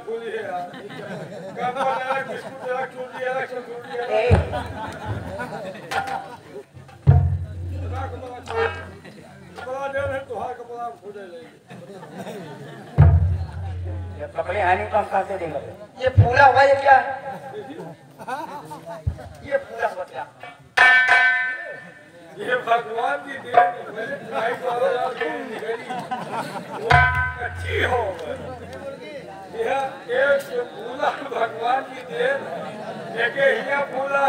फूली है यार कपड़ा बिस्कुट जरा चूड़ी है चूड़ी है कपड़ा दे रहे तो हां कपड़ा फूले लेंगे ये कपड़े आने को हम कहां से देंगे? ये फूला हुआ ये क्या है? ये फूला हुआ क्या? ये भगवान की देन मेरे भाई वालों यार वो अच्छी हो यह एक फूला भगवान की देन एक ये फूला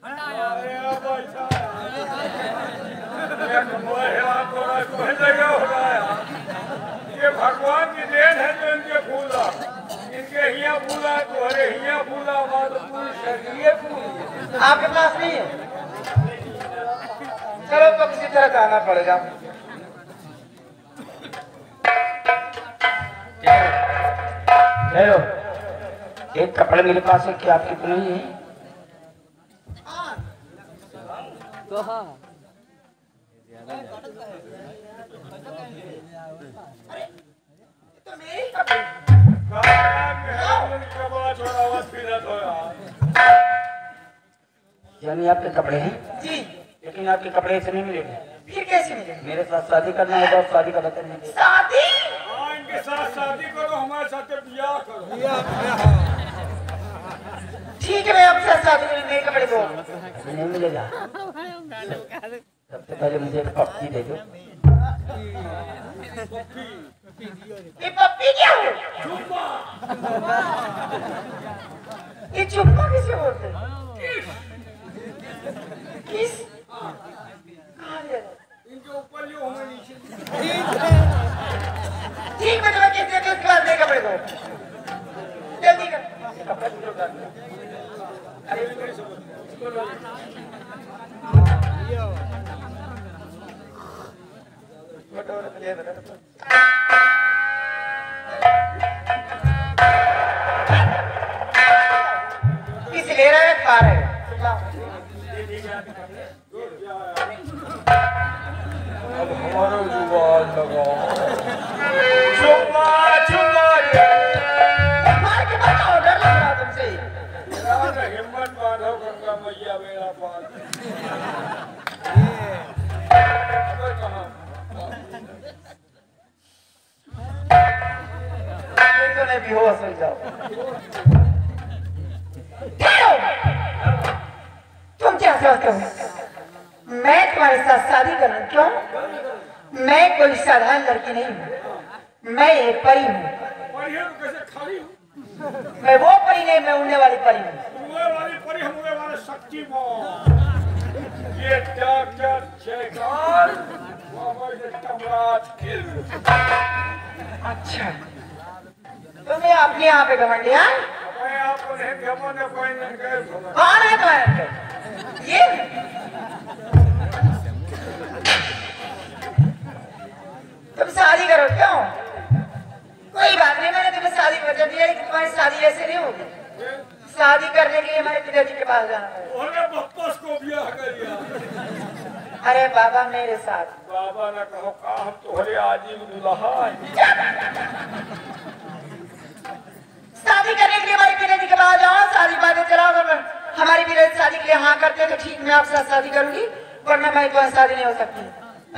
अरे बच्चा ये भगवान की देन है जो इनके फूला इनके हिया फूला तुम्हारे हिया फूला हमारे पूरी शरीर फूल आपके पास नहीं है? चलो तो किसी तरह जाना पड़ेगा। चलो एक कपड़े मेरे पास है क्या आपके तो नहीं है? तो हाँ तो मेरी कपड़े यानी आपके कपड़े हैं जी, लेकिन आपके कपड़े ऐसे नहीं मिलेंगे। फिर कैसे मिले? मेरे साथ शादी करना होगा और शादी का बतन नहीं शादी? हाँ इनके साथ शादी करो हमारे साथ ब्याह करो ठीक है मैं आपके साथ शादी करूंगी। मेरे कपड़े दो। नहीं मिलेगा। सबसे पहले मुझे एक पप्पी दे दो। ये पप्पी क्या है? ये चुप्पा किसे बोलते हैं? किस? कहाँ ले रहे? इनके ऊपर जो हमें नीचे ठीक मैं तुम्हें किस देख उसके बाद मेरे कपड़े दो। जल्दी कर। कपड़े दूसरे उतार दो। किस ले रहे हैं खा रहे हैं? अब हमारा जुबान लगाओ चुम्मा चुम्मा मार के बताओ डर लग रहा तुमसे। यार हिम्मत बांधो गंगा मैया मेरा पास अब कहाँ तो नहीं बेहोश हो जाओ। तुम क्या सोचते हो मैं तुम्हारे साथ शादी करूं? क्यों? मैं कोई साधारण लड़की नहीं हूँ, मैं एक परी हूँ। परी है तो कैसे खाली हूँ मैं वो परी नहीं, मैं उड़ने वाली परी हूँ। उड़ने वाली परी हम उड़ने वाले शक्तिमान ये क्या क्या जयकार हमारे सम्राट अच्छा तुम्हें अपने यहाँ पे घमंड है? मैं आपको नहीं घमंड है कोई नहीं गए कौन है तुम्हारे पे? ये तुम शादी करो क्यों? कोई बात नहीं मैंने तुम्हें शादी कर दिया लेकिन तुम्हारी शादी ऐसे नहीं होगी। शादी करने के लिए हमारे पिताजी के पास जाना है। अरे बप्पस को ब्याह करिया अरे बाबा मेरे साथ। बाबा ने कहो का हम तुम्हारे आजीव दुल्हा शादी करने के लिए हमारे पिताजी के पास जाओ, सारी बातें चलाओ। हमारे पिताजी शादी के लिए हाँ करते तो ठीक मैं आपके साथ शादी करूंगी, वरना मैं तो शादी नहीं हो सकती।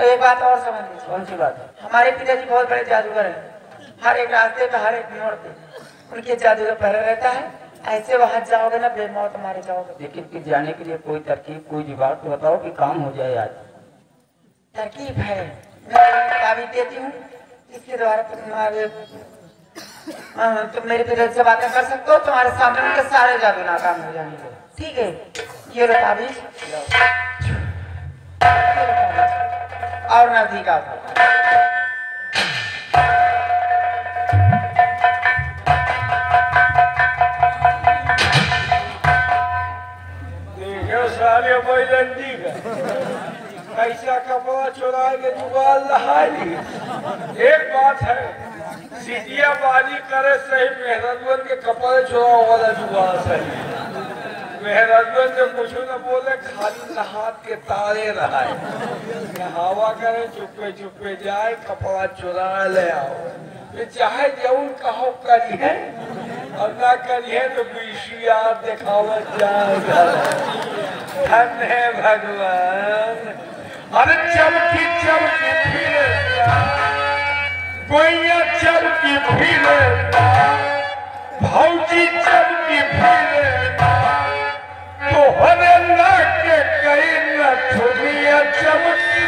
एक बात और समझ लीजिए। कौन सी बात है? हमारे पिताजी बहुत बड़े जादूगर हैं। हर एक रास्ते पे हर एक मोड़ पे उनके जादू का पहरा रहता है। ऐसे वहां जाओगे ना बेमौत मारे जाओगे। लेकिन फिर जाने के लिए कोई तरकीब कोई जुगाड़ तो बताओ कि काम हो जाए आज। तरकीब है, मैं ताबीज देती हूँ इसके द्वारा तुम मेरे पिताजी से बातें कर सकते हो। तुम्हारे सामने उनके सारे जादू नाकाम हो जाएंगे। ठीक है ये लो ताबीज और नजदीक आओ। सारे बैलंदी का ऐसा कपड़ा चुरा के जुगाड़ लहाई। एक बात है सीटिया बाजी करे सही मेहनत के कपड़े चुराओ वाला जुगाड़ सही मेहराजन जो कुछ न बोले खाली नहात के तारे रहा हवा करे चुपे चुपे जाए कपड़ा चुरा ले आओ चाहे जरूर कहो करी है और ना करी है तो बीसियार दिखावत जाएगा। धन्य भगवान। अरे चमकी चमकी फिरे गोइया चमकी फिरे भौजी चमकी फिरे तो हरे ना के कई न छुड़िया चमकी